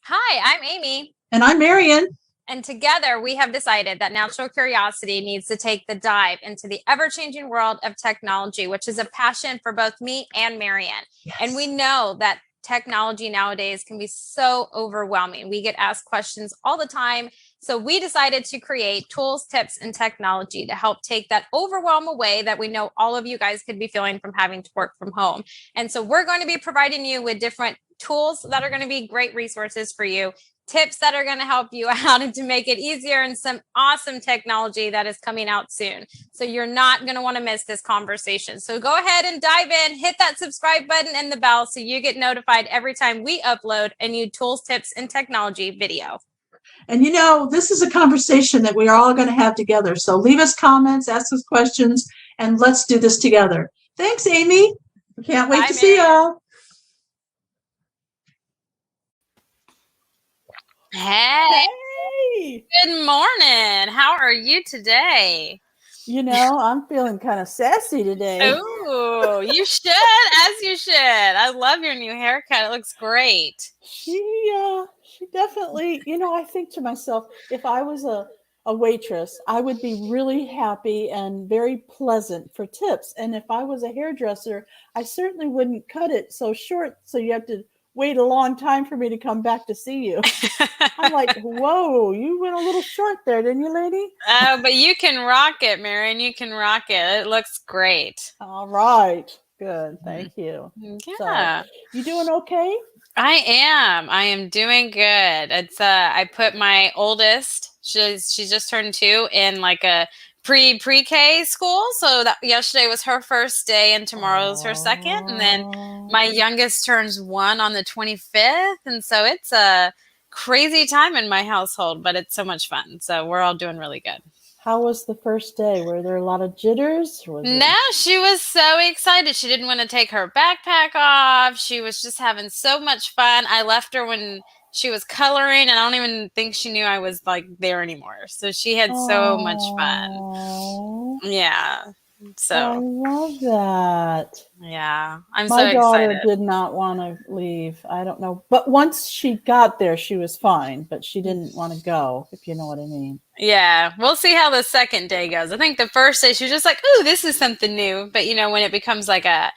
Hi, I'm Aimee. And I'm Marian. And together we have decided that Natural Curiosity needs to take the dive into the ever-changing world of technology, which is a passion for both me and Marian. Yes. And we know that technology nowadays can be so overwhelming. We get asked questions all the time. So we decided to create tools, tips, and technology to help take that overwhelm away that we know all of you guys could be feeling from having to work from home. And so we're going to be providing you with different tools that are going to be great resources for you, tips that are going to help you out and to make it easier, and some awesome technology that is coming out soon. So you're not going to want to miss this conversation. So go ahead and dive in, hit that subscribe button and the bell so you get notified every time we upload a new tools, tips, and technology video. And this is a conversation that we are all going to have together. So leave us comments, ask us questions, and let's do this together. Thanks, Aimee. We can't wait to see y'all. Hey, good morning. How are you today? I'm feeling kind of sassy today. Oh, you should, as you should. I love your new haircut. It looks great. She definitely, I think to myself, if I was a waitress, I would be really happy and very pleasant for tips. And if I was a hairdresser, I certainly wouldn't cut it so short so you have to wait a long time for me to come back to see you. I'm like, whoa, you went a little short there, didn't you, lady? Oh, but you can rock it, Marian. You can rock it. It looks great. All right. Good. Thank you. Yeah. So, you doing okay? I am doing good. It's I put my oldest, she's just turned 2, in like a pre-K school. So that yesterday was her first day and tomorrow is her second. And then my youngest turns 1 on the 25th. And so it's a crazy time in my household, but it's so much fun. So we're all doing really good. How was the first day? Were there a lot of jitters? No, she was so excited. She didn't want to take her backpack off. She was just having so much fun. I left her when she was coloring, and I don't even think she knew I was like there anymore. So she had so much fun. Yeah. So I love that. Yeah, I'm so excited. My daughter did not want to leave. I don't know. But once she got there, she was fine, but she didn't want to go, if you know what I mean. Yeah, we'll see how the second day goes. I think the first day she was just like, ooh, this is something new. But, when it becomes like a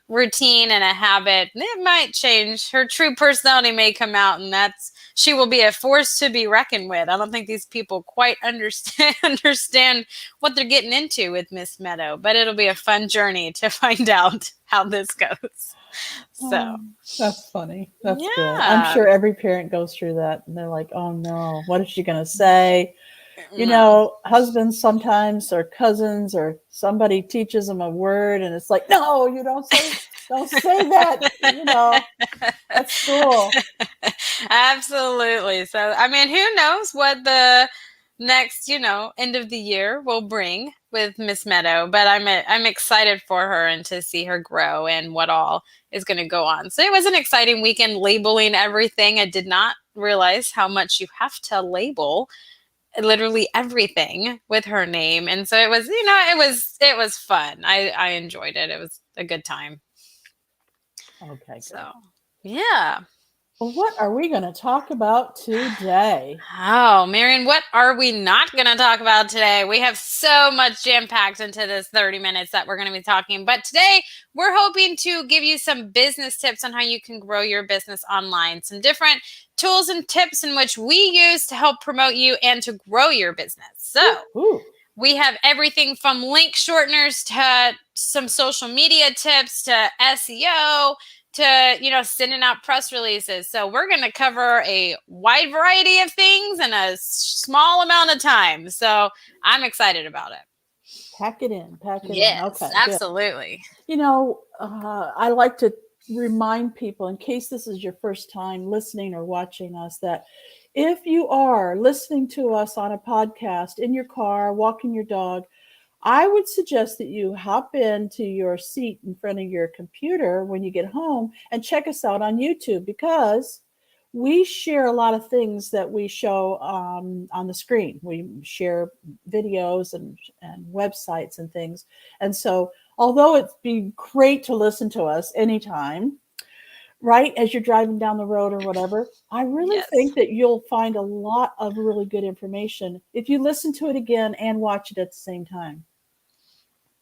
routine and a habit, it might change. Her true personality may come out, and she will be a force to be reckoned with. I don't think these people quite understand what they're getting into with Miss Meadow, but it'll be a fun journey to find out how this goes. So that's funny. That's good. I'm sure every parent goes through that, and they're like, oh no, what is she going to say? Husbands sometimes, or cousins, or somebody teaches them a word and it's like, no, you don't say that, at school. Absolutely. So, who knows what the next, end of the year will bring with Miss Meadow, but I'm excited for her and to see her grow and what all is going to go on. So it was an exciting weekend labeling everything. I did not realize how much you have to label literally everything with her name. And so it was, it was fun. I enjoyed it. It was a good time. Okay. So, yeah. Well, what are we going to talk about today? Oh, Marian, what are we not going to talk about today? We have so much jam-packed into this 30 minutes that we're going to be talking. But today, we're hoping to give you some business tips on how you can grow your business online. Some different tools and tips in which we use to help promote you and to grow your business. So, we have everything from link shorteners to some social media tips to SEO to, sending out press releases. So we're going to cover a wide variety of things in a small amount of time. So I'm excited about it. Pack it in. Yes, okay, absolutely. Good. I like to remind people, in case this is your first time listening or watching us, that if you are listening to us on a podcast in your car, walking your dog, I would suggest that you hop into your seat in front of your computer when you get home and check us out on YouTube, because we share a lot of things that we show on the screen. We share videos and websites and things. And so although it'd be great to listen to us anytime, right, as you're driving down the road or whatever. I really think that you'll find a lot of really good information if you listen to it again and watch it at the same time.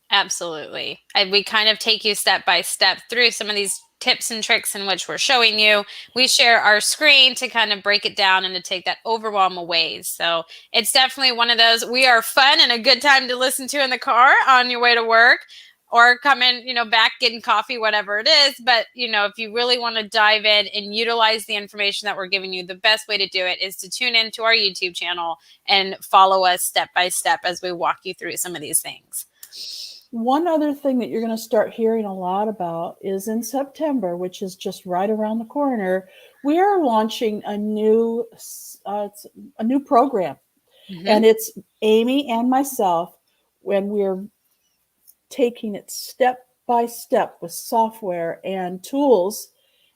Absolutely. We kind of take you step by step through some of these tips and tricks in which we're showing you. We share our screen to kind of break it down and to take that overwhelm away. So it's definitely one of those. We are fun and a good time to listen to in the car on your way to work, or come in, back getting coffee, whatever it is. But, if you really want to dive in and utilize the information that we're giving you, the best way to do it is to tune into our YouTube channel and follow us step by step as we walk you through some of these things. One other thing that you're going to start hearing a lot about is in September, which is just right around the corner, we are launching a new program. Mm-hmm. And it's Aimee and myself, when we're taking it step by step with software and tools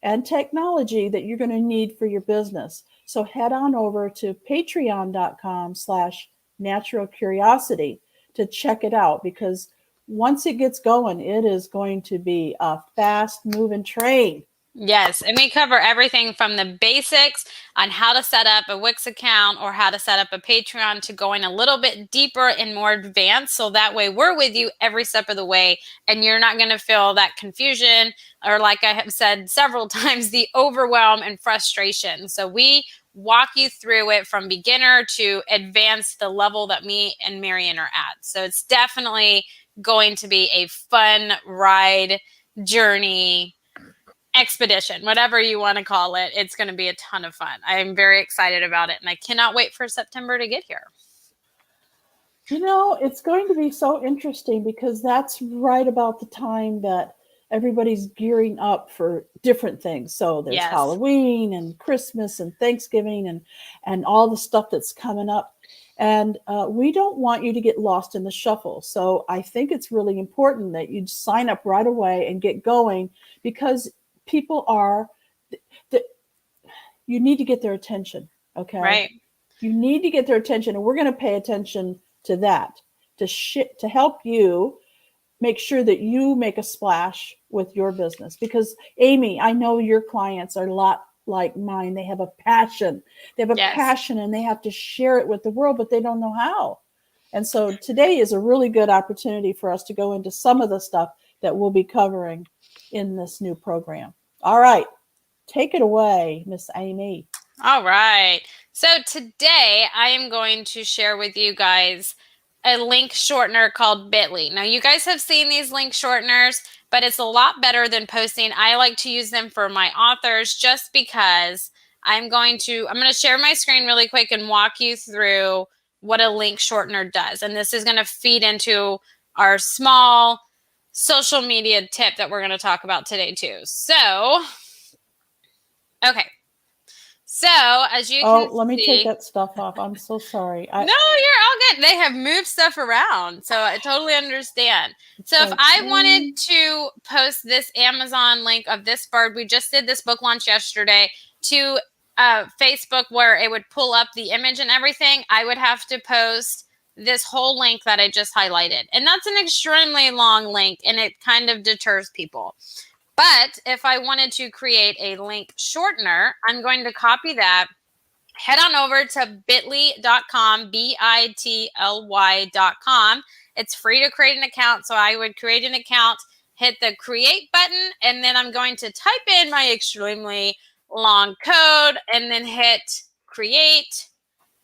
and technology that you're going to need for your business. So head on over to patreon.com/NaturalCuriosity to check it out, because once it gets going, it is going to be a fast moving train. Yes, and we cover everything from the basics on how to set up a Wix account or how to set up a Patreon to going a little bit deeper and more advanced. So that way we're with you every step of the way, and you're not going to feel that confusion or, like I have said several times, the overwhelm and frustration. So we walk you through it from beginner to advanced, the level that me and Marian are at. So it's definitely going to be a fun ride, journey, expedition, whatever you want to call it. It's going to be a ton of fun. I'm very excited about it, and I cannot wait for September to get here. It's going to be so interesting, because that's right about the time that everybody's gearing up for different things. So there's Halloween and Christmas and Thanksgiving and all the stuff that's coming up. And we don't want you to get lost in the shuffle. So I think it's really important that you sign up right away and get going, because people you need to get their attention. Okay. Right. You need to get their attention, and we're going to pay attention to that, to help you make sure that you make a splash with your business. Because Aimee, I know your clients are a lot like mine. They have a passion. They have a passion, and they have to share it with the world, but they don't know how. And so today is a really good opportunity for us to go into some of the stuff that we'll be covering in this new program. All right. Take it away, Miss Aimee. All right. So today I am going to share with you guys a link shortener called Bitly. Now, you guys have seen these link shorteners, but it's a lot better than posting. I like to use them for my authors, just because I'm going to share my screen really quick and walk you through what a link shortener does. And this is going to feed into our small social media tip that we're going to talk about today too. So, okay. So, as you can let me take that stuff off. I'm so sorry. No, you're all good. They have moved stuff around, so I totally understand. So if I wanted to post this Amazon link of this bird, we just did this book launch yesterday, to Facebook, where it would pull up the image and everything, I would have to post this whole link that I just highlighted. And that's an extremely long link, and it kind of deters people. But if I wanted to create a link shortener, I'm going to copy that, head on over to bit.ly.com, bitly.com. It's free to create an account. So I would create an account, hit the create button, and then I'm going to type in my extremely long code and then hit create.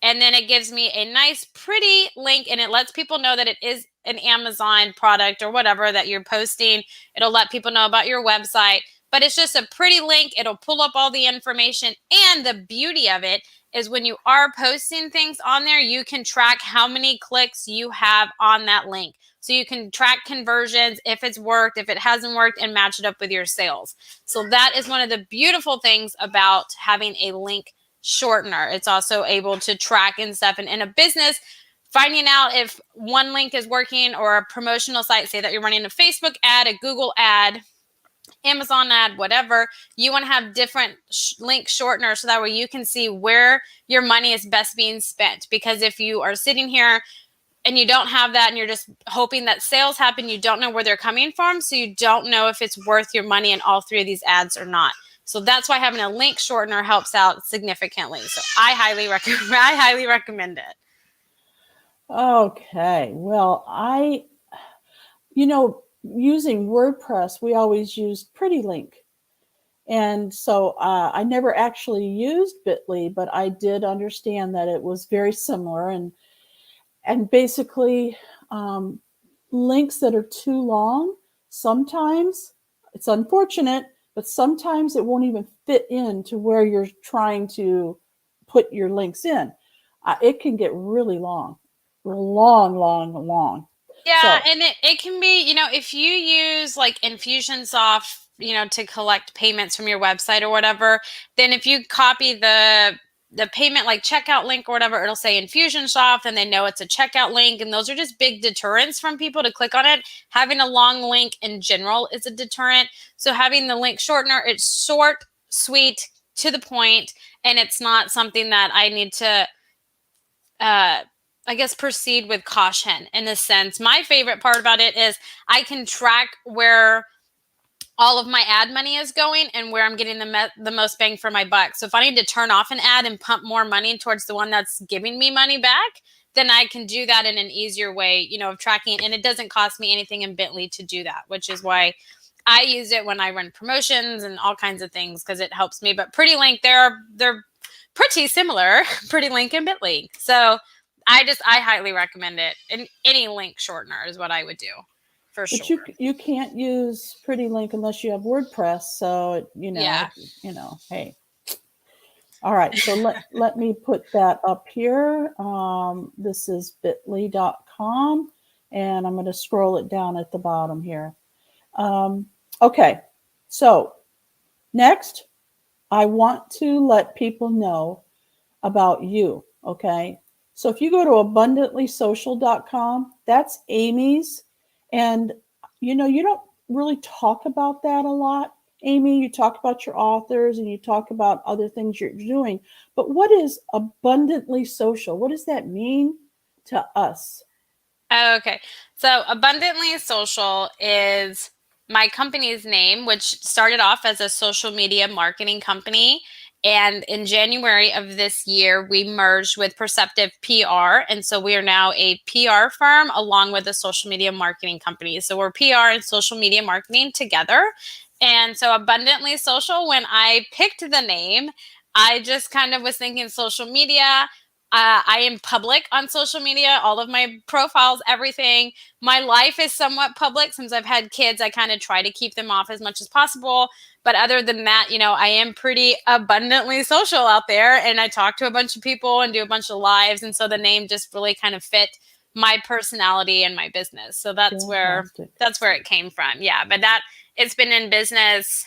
And then it gives me a nice, pretty link, and it lets people know that it is an Amazon product or whatever that you're posting. It'll let people know about your website, but it's just a pretty link. It'll pull up all the information. And the beauty of it is, when you are posting things on there, you can track how many clicks you have on that link. So you can track conversions, if it's worked, if it hasn't worked, and match it up with your sales. So that is one of the beautiful things about having a link shortener. It's also able to track and stuff. And in a business, finding out if one link is working, or a promotional site, say that you're running a Facebook ad, a Google ad, Amazon ad, whatever, you want to have different link shorteners, so that way you can see where your money is best being spent. Because if you are sitting here and you don't have that, and you're just hoping that sales happen, you don't know where they're coming from. So you don't know if it's worth your money in all three of these ads or not. So that's why having a link shortener helps out significantly. So I highly recommend it. Okay. Well, using WordPress, we always used Pretty Link. And so I never actually used Bitly, but I did understand that it was very similar. And basically, links that are too long, sometimes it's unfortunate, but sometimes it won't even fit into where you're trying to put your links in. It can get really long. Yeah, So, and it can be, if you use like Infusionsoft, to collect payments from your website or whatever, then if you copy the payment like checkout link or whatever, it'll say Infusionsoft and they know it's a checkout link, and those are just big deterrents from people to click on it. Having a long link in general is a deterrent. So having the link shortener, it's short, sweet, to the point, and it's not something that I need to I guess proceed with caution in a sense. My favorite part about it is I can track where all of my ad money is going and where I'm getting the most bang for my buck. So if I need to turn off an ad and pump more money towards the one that's giving me money back, then I can do that in an easier way, of tracking it. And it doesn't cost me anything in Bitly to do that, which is why I use it when I run promotions and all kinds of things, because it helps me. But Pretty Link, they're pretty similar, Pretty Link and Bitly. So I highly recommend it. And any link shortener is what I would do, for sure. But you can't use Pretty Link unless you have WordPress. So hey. All right, so let me put that up here. This is bit.ly.com, and I'm going to scroll it down at the bottom here. Okay, so next, I want to let people know about you, okay? So if you go to abundantlysocial.com, that's Aimee's, and you don't really talk about that a lot. Aimee, you talk about your authors and you talk about other things you're doing, but what is Abundantly Social? What does that mean to us? Okay, so Abundantly Social is my company's name, which started off as a social media marketing company. And in January of this year, we merged with Perceptive PR. And so we are now a PR firm along with a social media marketing company. So we're PR and social media marketing together. And so Abundantly Social, when I picked the name, I just kind of was thinking social media. I am public on social media, all of my profiles, everything. My life is somewhat public. Since I've had kids, I kind of try to keep them off as much as possible. But other than that, I am pretty abundantly social out there, and I talk to a bunch of people and do a bunch of lives. And so the name just really kind of fit my personality and my business. So that's where it came from. Yeah, but it's been in business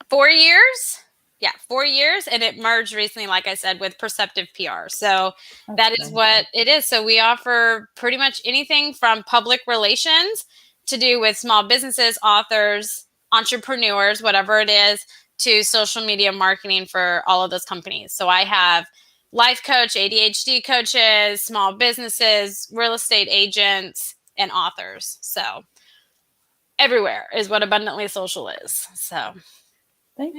4 years. Yeah, 4 years, and it merged recently, like I said, with Perceptive PR. So that is what it is. So we offer pretty much anything from public relations to do with small businesses, authors, entrepreneurs, whatever it is, to social media marketing for all of those companies. So I have life coach, ADHD coaches, small businesses, real estate agents, and authors. So everywhere is what Abundantly Social is. So Thank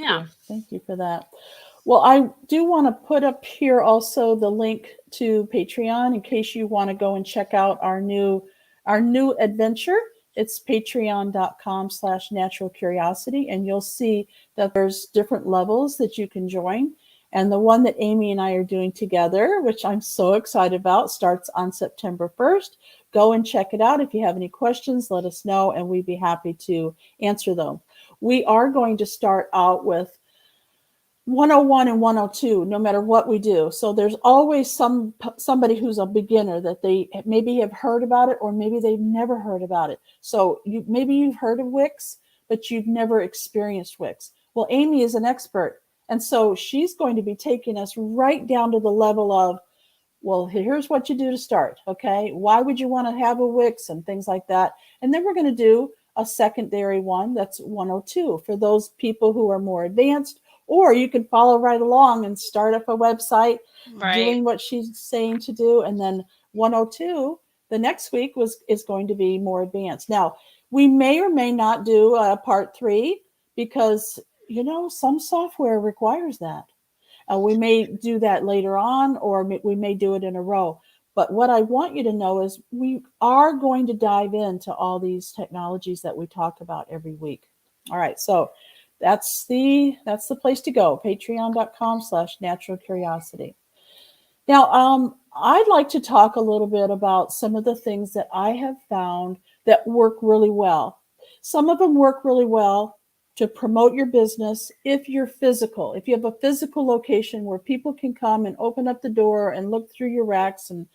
you for that. Well, I do want to put up here also the link to Patreon in case you want to go and check out our new adventure. It's patreon.com/naturalcuriosity, and you'll see that there's different levels that you can join. And the one that Aimee and I are doing together, which I'm so excited about, starts on September 1st. Go and check it out. If you have any questions, let us know, and we'd be happy to answer them. We are going to start out with 101 and 102, no matter what we do. So there's always somebody who's a beginner that they maybe have heard about it, or maybe they've never heard about it. So maybe you've heard of Wix, but you've never experienced Wix. Well, Aimee is an expert. And so she's going to be taking us right down to the level of, well, here's what you do to start. Okay. Why would you want to have a Wix and things like that? And then we're going to do a secondary one. That's 102 for those people who are more advanced, or you can follow right along and start up a website doing what she's saying to do. And then 102, the next week is going to be more advanced. Now, we may or may not do a part 3 because some software requires that. We may do that later on, or we may do it in a row. But what I want you to know is we are going to dive into all these technologies that we talk about every week. All right, so that's the place to go, patreon.com/naturalcuriosity. Now, I'd like to talk a little bit about some of the things that I have found that work really well. Some of them work really well to promote your business if you're physical. If you have a physical location where people can come and open up the door and look through your racks and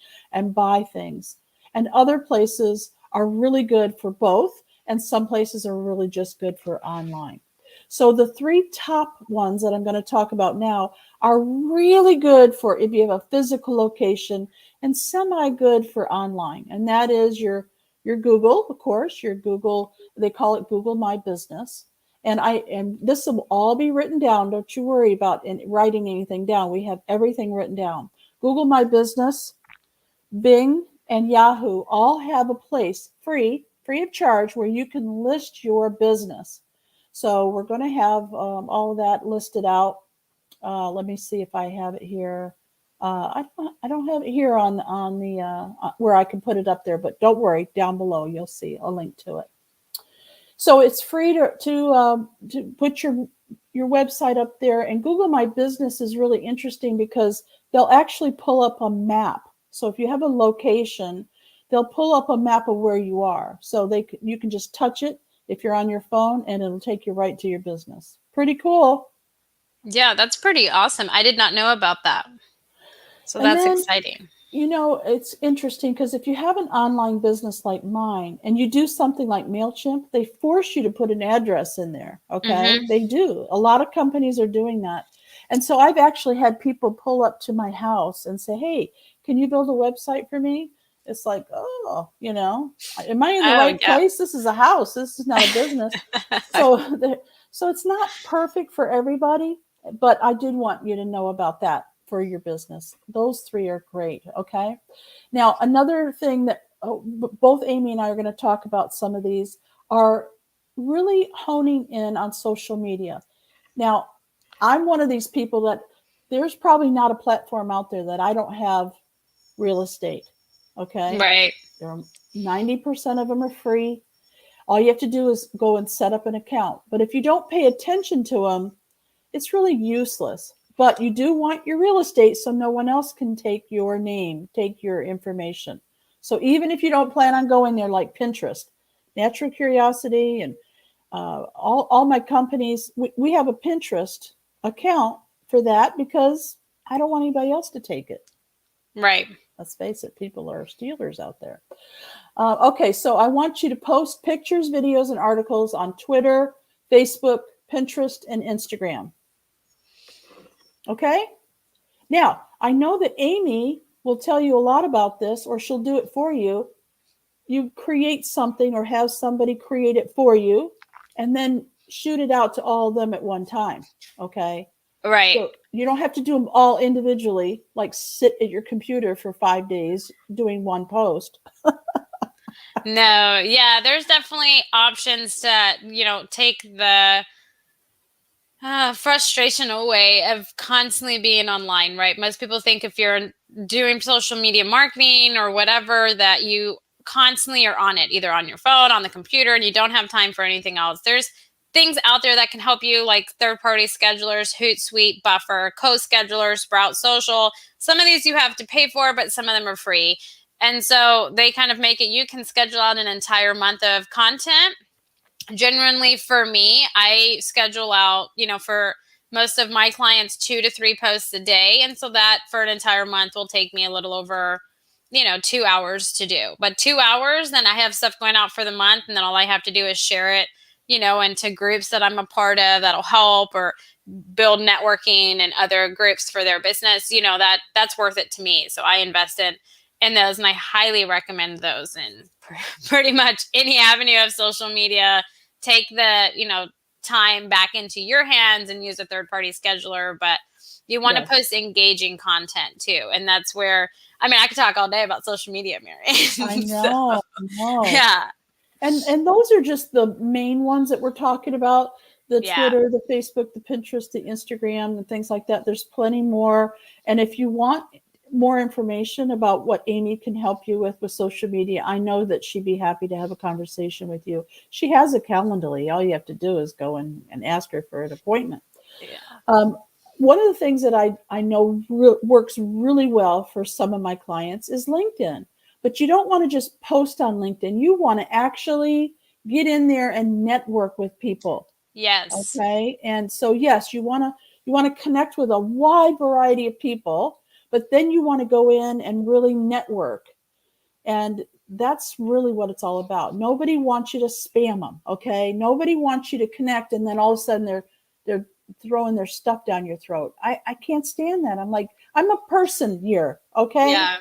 buy things. And other places are really good for both, and some places are really just good for online. So the 3 top ones that I'm going to talk about now are really good for if you have a physical location, and semi-good for online. And that is your Google, of course, your Google, they call it Google My Business. And this will all be written down. Don't you worry about writing anything down. We have everything written down. Google My Business, Bing, and Yahoo all have a place free of charge where you can list your business. So we're going to have all of that listed out. Let me see if I have it here. I don't have it here on the where I can put it up there, but don't worry, down below you'll see a link to it. So it's free to put your website up there. And Google My Business is really interesting because they'll actually pull up a map. So if you have a location, they'll pull up a map of where you are. So you can just touch it if you're on your phone, and it'll take you right to your business. Pretty cool. Yeah, that's pretty awesome. I did not know about that. So that's exciting. It's interesting because if you have an online business like mine and you do something like MailChimp, they force you to put an address in there. Okay. They do. A lot of companies are doing that. And so I've actually had people pull up to my house and say, hey, can you build a website for me? It's like, am I in the right place? This is a house. This is not a business. So it's not perfect for everybody, but I did want you to know about that for your business. Those 3 are great. Okay. Now, another thing that both Aimee and I are going to talk about, some of these are really honing in on social media. Now, I'm one of these people that there's probably not a platform out there that I don't have real estate. Okay. Right. 90% of them are free. All you have to do is go and set up an account. But if you don't pay attention to them, it's really useless. But you do want your real estate so no one else can take your name, take your information. So even if you don't plan on going there, like Pinterest, Natural Curiosity, and all my companies, we have a Pinterest account for that because I don't want anybody else to take it. Right. Let's face it, people are stealers out there. Okay, so I want you to post pictures, videos, and articles on Twitter, Facebook, Pinterest, and Instagram. Okay? Now, I know that Aimee will tell you a lot about this, or she'll do it for you. You create something or have somebody create it for you, and then shoot it out to all of them at one time. Okay? Right. So you don't have to do them all individually, like sit at your computer for 5 days doing one post. No, yeah, there's definitely options to, take the frustration away of constantly being online, right? Most people think if you're doing social media marketing or whatever, that you constantly are on it, either on your phone, on the computer, and you don't have time for anything else. There's things out there that can help you, like third-party schedulers, Hootsuite, Buffer, Co-Scheduler, Sprout Social. Some of these you have to pay for, but some of them are free. And so they kind of make it, you can schedule out an entire month of content. Generally for me, I schedule out, for most of my clients, 2 to 3 posts a day. And so that for an entire month will take me a little over, 2 hours to do. But 2 hours, then I have stuff going out for the month. And then all I have to do is share it, into groups that I'm a part of that'll help, or build networking and other groups for their business. That's worth it to me. So I invest in those, and I highly recommend those in pretty much any avenue of social media. Take the, time back into your hands and use a third-party scheduler, but you want to post engaging content too. And that's where, I could talk all day about social media, Marian. I know. Yeah. And those are just the main ones that we're talking about. the Yeah. Twitter, the Facebook, the Pinterest, the Instagram, and things like that. There's plenty more. And if you want more information about what Aimee can help you with social media, I know that she'd be happy to have a conversation with you. She has a Calendly. All you have to do is go and ask her for an appointment. Yeah. One of the things that I know works really well for some of my clients is LinkedIn. But you don't want to just post on LinkedIn. You want to actually get in there and network with people. Yes. Okay. And so, yes, you want to connect with a wide variety of people, but then you want to go in and really network. And that's really what it's all about. Nobody wants you to spam them. Okay. Nobody wants you to connect. And then all of a sudden they're throwing their stuff down your throat. I can't stand that. I'm like, I'm a person here. Okay. Yeah.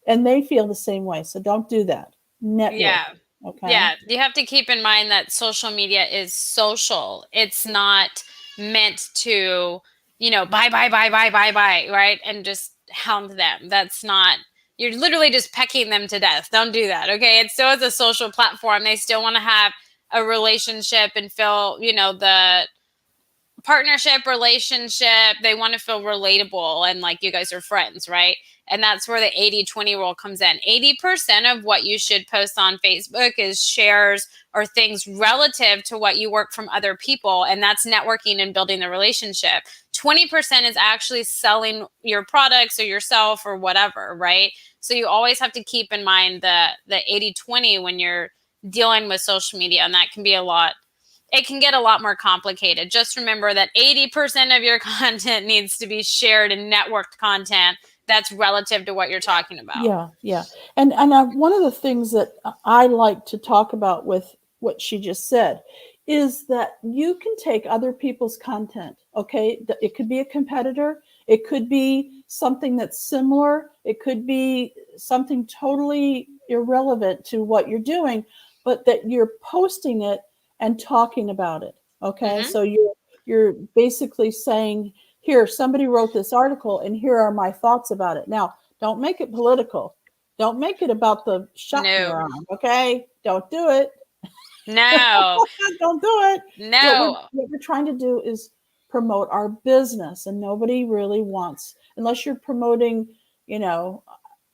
And they feel the same way. So don't do that. Network. Yeah. Okay. Yeah. You have to keep in mind that social media is social. It's not meant to, buy, right? And just hound them. That's not, you're literally just pecking them to death. Don't do that. Okay. It still is a social platform. They still want to have a relationship and feel, the partnership, relationship. They want to feel relatable and like you guys are friends, right? And that's where the 80-20 rule comes in. 80% of what you should post on Facebook is shares or things relative to what you work from other people. And that's networking and building the relationship. 20% is actually selling your products or yourself or whatever, right? So you always have to keep in mind the 80-20 when you're dealing with social media. And that can be it can get a lot more complicated. Just remember that 80% of your content needs to be shared and networked content that's relative to what you're talking about. Yeah. And one of the things that I like to talk about with what she just said is that you can take other people's content, okay? It could be a competitor. It could be something that's similar. It could be something totally irrelevant to what you're doing, but that you're posting it and talking about it, okay? Mm-hmm. So you're basically saying, here, somebody wrote this article and here are my thoughts about it. Now, don't make it political. Don't make it about the shot in your arm, okay? Don't do it. No. Don't do it. No. What we're trying to do is promote our business, and nobody really wants, unless you're promoting,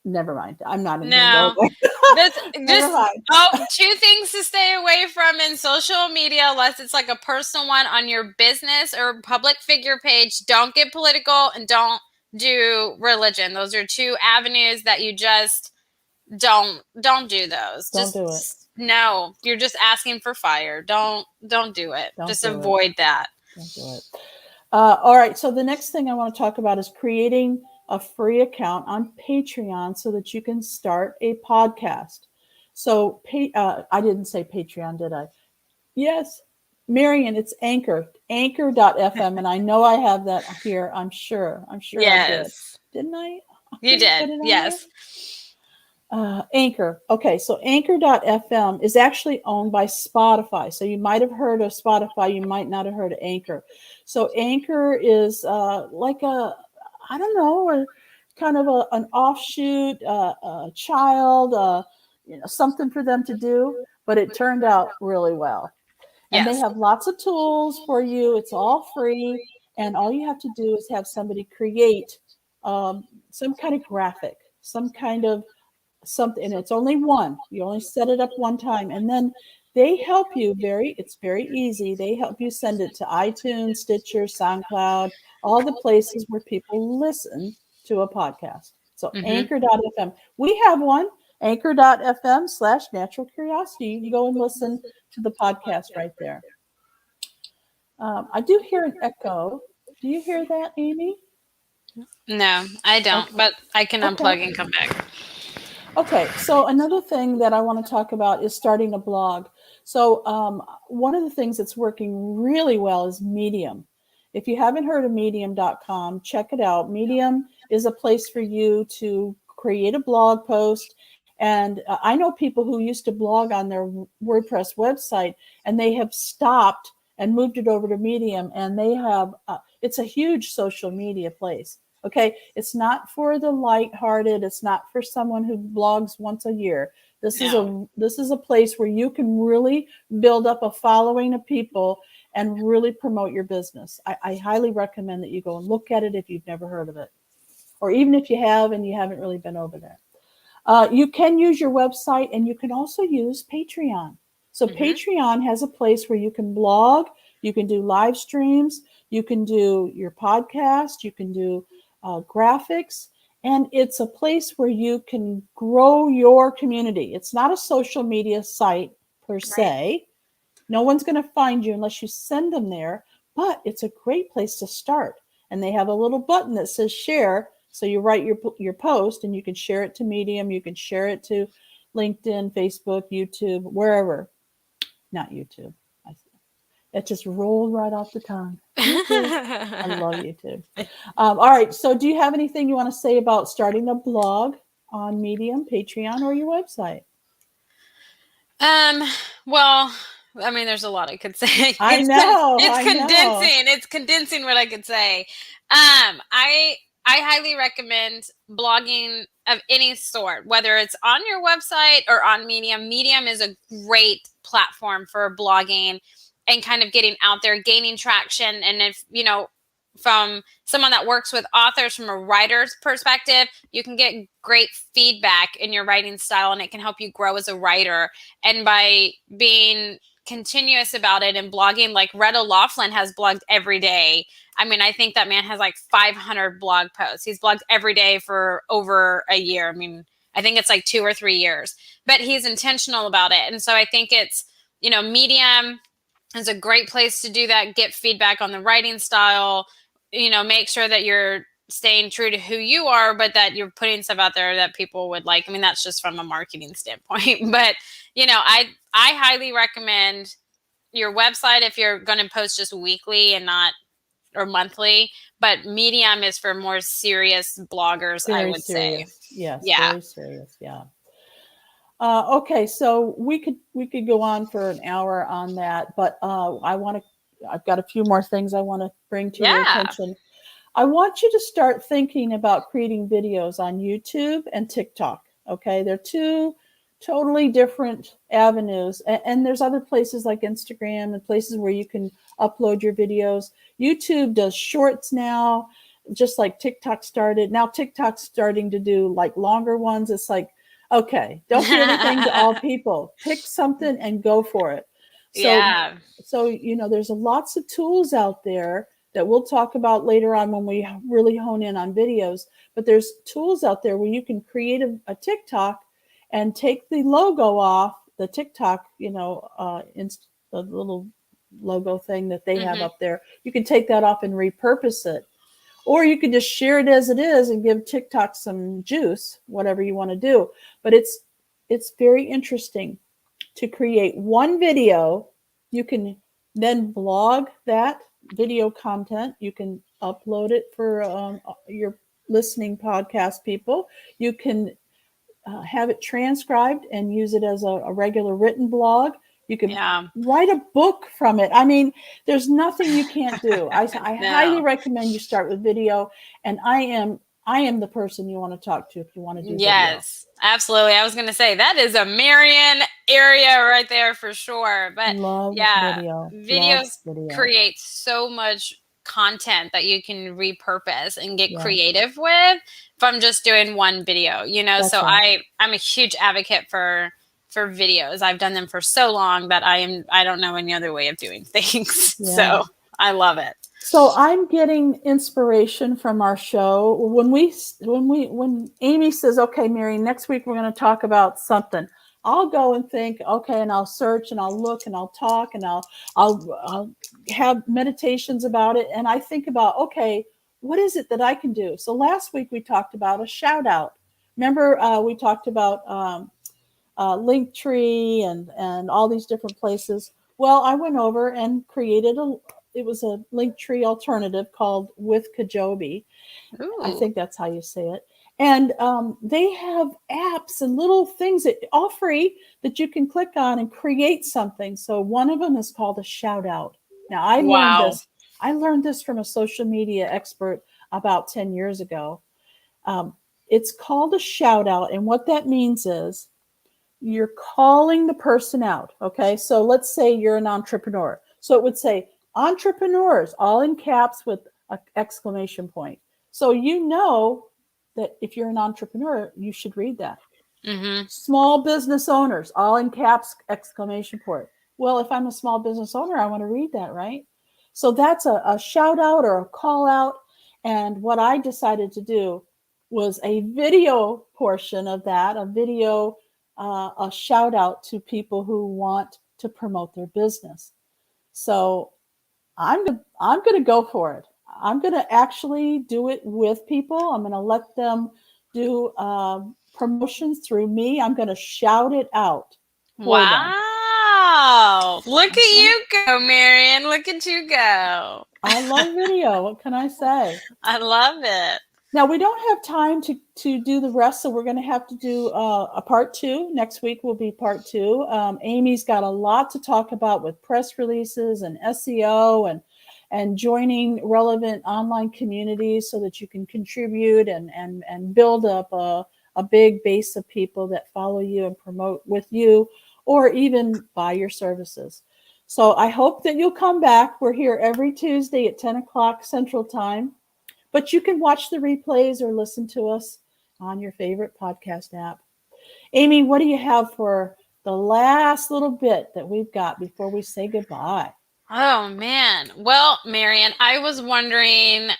never mind. I'm not even going to go there. Two things to stay away from in social media, unless it's like a personal one on your business or public figure page. Don't get political and don't do religion. Those are two avenues that you just don't do those. Don't do it. No, you're just asking for fire. Don't do it. Just avoid that. Don't do it. All right. So the next thing I want to talk about is creating a free account on Patreon so that you can start a podcast. So I didn't say Patreon, did I? Yes. Marian, it's anchor.fm. And I know I have that here. I'm sure yes. I did. Didn't I? You did. Yes. Anchor. Okay. So anchor.fm is actually owned by Spotify. So you might have heard of Spotify. You might not have heard of Anchor. So Anchor is like kind of an offshoot, a child, something for them to do, but it turned out really well. And They have lots of tools for you. It's all free. And all you have to do is have somebody create some kind of graphic, some kind of something. And it's only one. You only set it up one time. And then they help you it's very easy. They help you send it to iTunes, Stitcher, SoundCloud, all the places where people listen to a podcast. So anchor.fm. We have one, anchor.fm/NaturalCuriosity. You go and listen to the podcast right there. I do hear an echo. Do you hear that, Aimee? No, I don't, okay. But I can unplug and come back. Okay, so another thing that I want to talk about is starting a blog. So one of the things that's working really well is Medium. If you haven't heard of medium.com, check it out. Medium is a place for you to create a blog post. And I know people who used to blog on their WordPress website, and they have stopped and moved it over to Medium. And they have, it's a huge social media place. Okay, it's not for the lighthearted. It's not for someone who blogs once a year. This is a place where you can really build up a following of people and really promote your business. I highly recommend that you go and look at it if you've never heard of it, or even if you have and you haven't really been over there. You can use your website, and you can also use Patreon. So Patreon has a place where you can blog, you can do live streams, you can do your podcast, you can do graphics, and it's a place where you can grow your community. It's not a social media site per se. No one's going to find you unless you send them there, but it's a great place to start. And they have a little button that says share. So you write your post, and you can share it to Medium. You can share it to LinkedIn, Facebook, YouTube, wherever. Not YouTube. It just rolled right off the tongue. I love YouTube. All right. So do you have anything you want to say about starting a blog on Medium, Patreon, or your website? Well, I mean, there's a lot I could say. I know. It's condensing what I could say. I highly recommend blogging of any sort, whether it's on your website or on Medium. Medium is a great platform for blogging and kind of getting out there, gaining traction. And if, from someone that works with authors from a writer's perspective, you can get great feedback in your writing style, and it can help you grow as a writer. And by being continuous about it and blogging, like Red O'Loughlin has blogged every day. I mean, I think that man has like 500 blog posts. He's blogged every day for over a year. I mean, I think it's like 2 or 3 years, but he's intentional about it. And so I think it's, Medium is a great place to do that. Get feedback on the writing style, make sure that you're staying true to who you are, but that you're putting stuff out there that people would like. I mean, that's just from a marketing standpoint, but I highly recommend your website if you're going to post just weekly and not or monthly, but Medium is for more serious bloggers, I would say. Yes. Yeah. Very serious. Yeah. Okay. So we could go on for an hour on that, but I've got a few more things I want to bring to your attention. I want you to start thinking about creating videos on YouTube and TikTok. Okay. They're two totally different avenues. And there's other places like Instagram and places where you can upload your videos. YouTube does shorts now, just like TikTok started. Now TikTok's starting to do like longer ones. It's like, okay, don't be everything to all people. Pick something and go for it. So, there's lots of tools out there that we'll talk about later on when we really hone in on videos. But there's tools out there where you can create a TikTok and take the logo off the TikTok, the little logo thing that they have up there. You can take that off and repurpose it. Or you can just share it as it is and give TikTok some juice, whatever you want to do. But it's very interesting to create one video. You can then blog that video content. You can upload it for your listening podcast people. You can have it transcribed and use it as a regular written blog. You can write a book from it. I mean, there's nothing you can't do. I highly recommend you start with video. And I am the person you want to talk to if you want to do video. Yes, absolutely. I was going to say that is a Marian area right there for sure. But videos create so much content that you can repurpose and get creative with from just doing one video, That's so right. I'm a huge advocate for videos. I've done them for so long that I don't know any other way of doing things. So I love it. So I'm getting inspiration from our show. When Aimee says, okay, Mary, next week we're going to talk about something, I'll go and think, okay, and I'll search and I'll look and I'll talk and I'll have meditations about it. And I think about, okay, what is it that I can do? So last week we talked about a shout out. Remember, we talked about Linktree and all these different places. Well, I went over and created it was a Linktree alternative called With Kajabi. Ooh. I think that's how you say it. And they have apps and little things that all free that you can click on and create something. So one of them is called a shout out. Now I learned this from a social media expert about 10 years ago. It's called a shout out. And what that means is you're calling the person out. Okay. So let's say you're an entrepreneur. So it would say, Entrepreneurs, all in caps with an exclamation point. So you know that if you're an entrepreneur, you should read that. Mm-hmm. Small business owners, all in caps, exclamation point. Well, if I'm a small business owner, I want to read that, right? So that's a shout out or a call out. And what I decided to do was a video portion of that, a video, a shout out to people who want to promote their business. So I'm going to go for it. I'm going to actually do it with people. I'm going to let them do promotions through me. I'm going to shout it out for them. Wow. Look at you go, Marian. Look at you go. I love video. What can I say? I love it. Now, we don't have time to do the rest, so we're going to have to do a part 2. Next week will be part 2. Aimee's got a lot to talk about with press releases and SEO and joining relevant online communities so that you can contribute and build up a big base of people that follow you and promote with you or even buy your services. So I hope that you'll come back. We're here every Tuesday at 10 o'clock Central Time. But you can watch the replays or listen to us on your favorite podcast app. Aimee, what do you have for the last little bit that we've got before we say goodbye? Oh, man. Well, Marian, I was wondering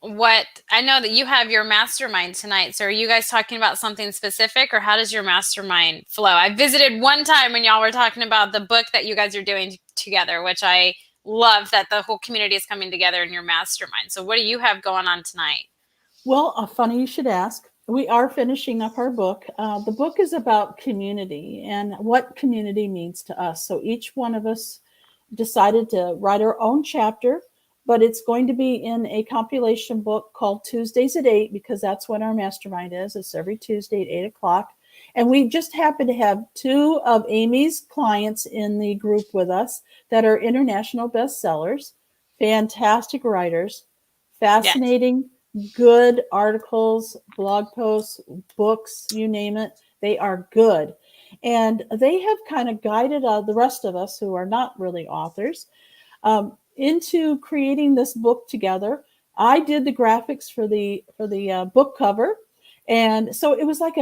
I know that you have your mastermind tonight. So are you guys talking about something specific, or how does your mastermind flow? I visited one time when y'all were talking about the book that you guys are doing together, which I love that the whole community is coming together in your mastermind. So what do you have going on tonight? Well, funny you should ask. We are finishing up our book. The book is about community and what community means to us. So each one of us decided to write our own chapter, but it's going to be in a compilation book called Tuesdays at 8, because that's when our mastermind is. It's every Tuesday at 8 o'clock. And we just happen to have 2 of Aimee's clients in the group with us that are international bestsellers, fantastic writers, fascinating, good articles, blog posts, books, you name it. They are good. And they have kind of guided the rest of us who are not really authors into creating this book together. I did the graphics for the book cover. And so it was like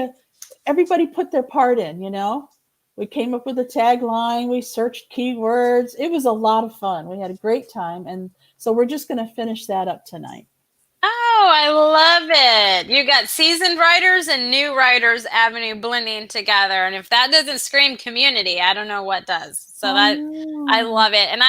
everybody put their part in, you know. We came up with a tagline. We searched keywords. It was a lot of fun. We had a great time. And so we're just going to finish that up tonight. Oh, I love it. You got seasoned writers and new writers avenue blending together. And if that doesn't scream community, I don't know what does. So I love it. And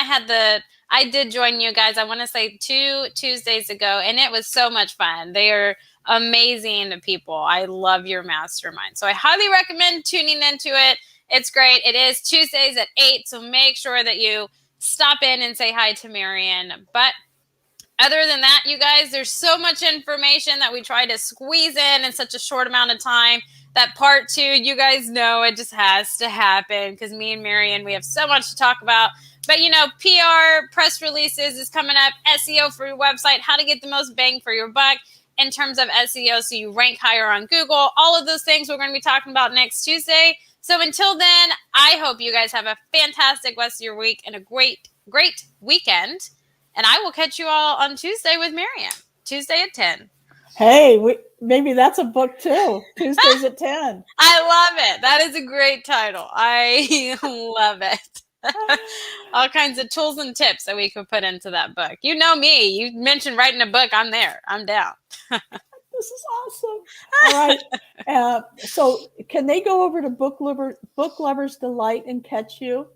I did join you guys, I want to say 2 Tuesdays ago, and it was so much fun. They are amazing people. I love your mastermind. So I highly recommend tuning into it. It's great. It is Tuesdays at 8. So make sure that you stop in and say hi to Marian. But other than that, you guys, there's so much information that we try to squeeze in such a short amount of time that part 2, you guys know it just has to happen because me and Marian, we have so much to talk about. But, you know, PR, press releases is coming up, SEO for your website, how to get the most bang for your buck in terms of SEO so you rank higher on Google. All of those things we're going to be talking about next Tuesday. So until then, I hope you guys have a fantastic rest of your week and a great, great weekend. And I will catch you all on Tuesday with Marian. Tuesday at 10. Hey, maybe that's a book too. Tuesdays at 10. I love it. That is a great title. I love it. All kinds of tools and tips that we could put into that book. You know me. You mentioned writing a book. I'm there. I'm down. This is awesome. All right. So can they go over to Book Lovers Delight and catch you?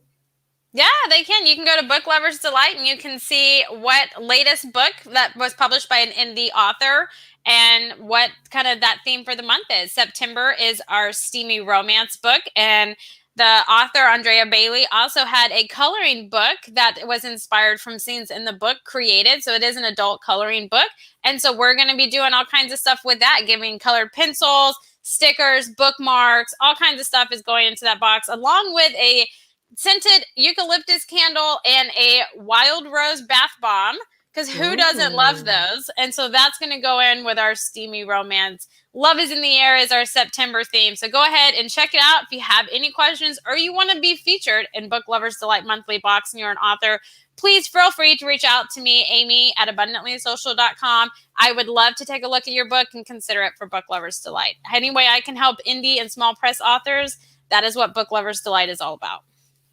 Yeah, they can. You can go to Book Lovers Delight and you can see what latest book that was published by an indie author and what kind of that theme for the month is. September is our steamy romance book, and the author, Andrea Bailey, also had a coloring book that was inspired from scenes in the book created. So it is an adult coloring book. And so we're going to be doing all kinds of stuff with that, giving colored pencils, stickers, bookmarks, all kinds of stuff is going into that box, along with a scented eucalyptus candle and a wild rose bath bomb because who doesn't love those? And so that's going to go in with our steamy romance. Love is in the air is our September theme. So go ahead and check it out. If you have any questions or you want to be featured in Book Lovers Delight Monthly Box and you're an author, please feel free to reach out to me, Aimee, at abundantlysocial.com. I would love to take a look at your book and consider it for Book Lovers Delight. Any way I can help indie and small press authors, that is what Book Lovers Delight is all about.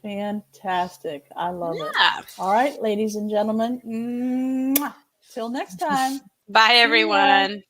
Fantastic. I love it. All right, ladies and gentlemen. Till next time. Bye, everyone.